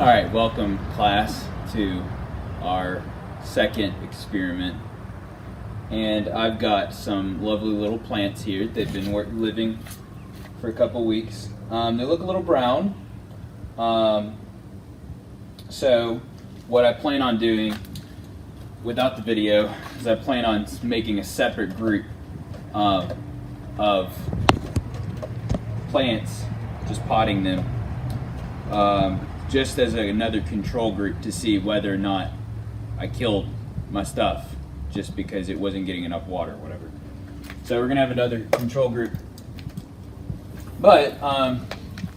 All right, welcome class to our second experiment. And I've got some lovely little plants here. They've been living for a couple weeks. They look a little brown. So what I plan on doing without the video is I plan on making a separate group of plants, just potting them, just as another control group to see whether or not I killed my stuff just because it wasn't getting enough water or whatever. So we're gonna have another control group. But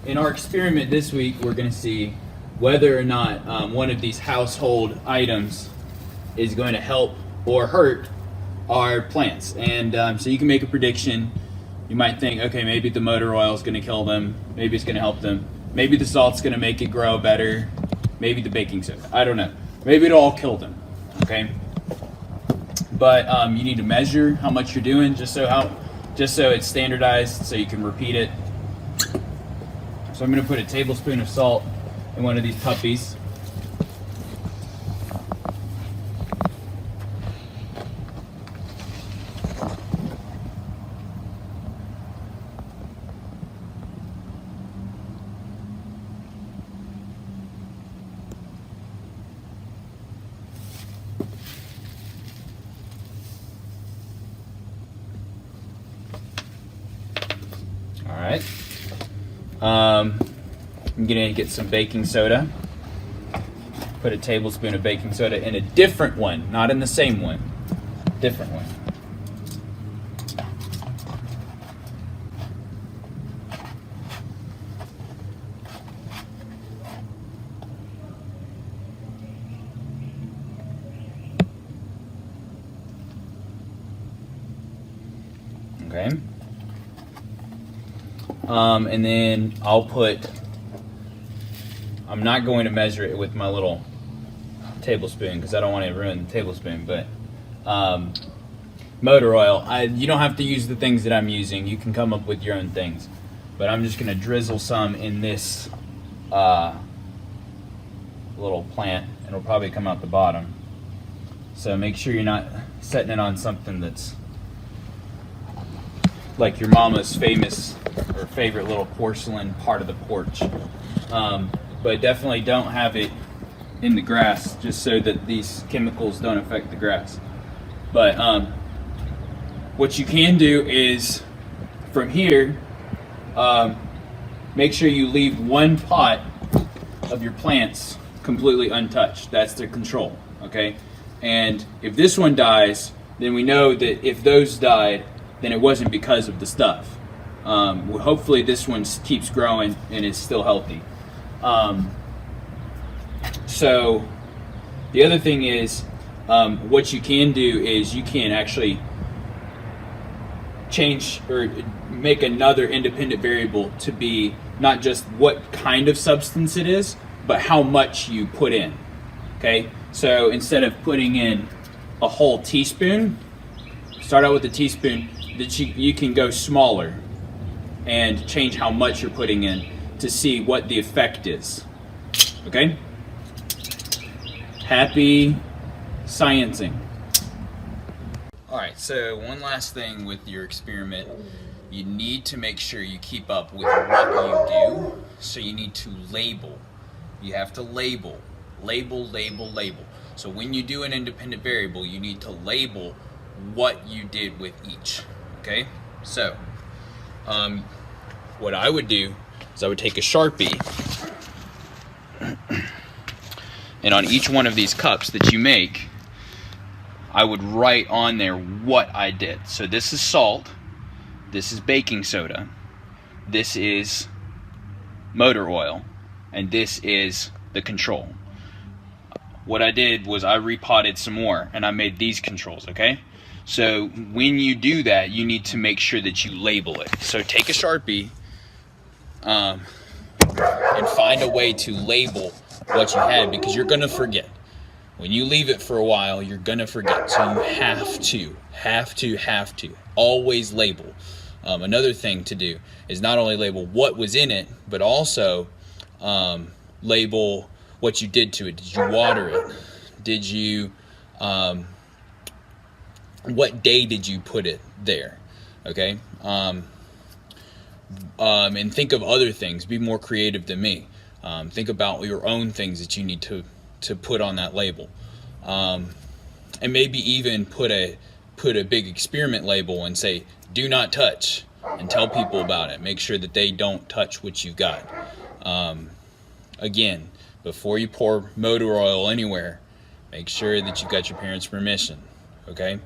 in our experiment this week, we're gonna see whether or not one of these household items is going to help or hurt our plants. And so you can make a prediction. You might think, okay, maybe the motor oil is gonna kill them, maybe it's gonna help them. Maybe the salt's gonna make it grow better. Maybe the baking soda, I don't know. Maybe it'll all kill them, okay? But you need to measure how much you're doing just so it's standardized so you can repeat it. So I'm gonna put a tablespoon of salt in one of these puppies. Alright, I'm gonna get some baking soda. Put a tablespoon of baking soda in a different one, not in the same one, different one. Okay. And then I'm not going to measure it with my little tablespoon because I don't want to ruin the tablespoon, but motor oil, you don't have to use the things that I'm using. You can come up with your own things. But I'm just going to drizzle some in this little plant, and it'll probably come out the bottom. So make sure you're not setting it on something that's like your mama's famous or favorite little porcelain part of the porch. But definitely don't have it in the grass just so that these chemicals don't affect the grass. But what you can do is from here, make sure you leave one pot of your plants completely untouched. That's the control, okay? And if this one dies, then we know that if those died, then it wasn't because of the stuff. Hopefully this one keeps growing and is still healthy. So the other thing is, what you can do is you can actually change or make another independent variable to be not just what kind of substance it is, but how much you put in. Okay, so instead of putting in a whole teaspoon, start out with a teaspoon. That you can go smaller and change how much you're putting in to see what the effect is. Okay? Happy sciencing. Alright, so one last thing with your experiment. You need to make sure you keep up with what you do. So you need to label. You have to label. Label. So when you do an independent variable, you need to label what you did with each. Okay, so what I would do is I would take a Sharpie, and on each one of these cups that you make, I would write on there what I did. So this is salt, this is baking soda, this is motor oil, and this is the control. What I did was I repotted some more and I made these controls, okay? So when you do that, you need to make sure that you label it. So take a Sharpie and find a way to label what you had, because you're gonna forget. When you leave it for a while, you're gonna forget. So you have to always label. Another thing to do is not only label what was in it, but also label what you did to it. Did you water it? Did you, what day did you put it there? Okay. And think of other things. Be more creative than me. Think about your own things that you need to put on that label, and maybe even put a big experiment label and say "Do not touch," and tell people about it. Make sure that they don't touch what you've got. Again, before you pour motor oil anywhere, make sure that you've got your parents' permission. Okay.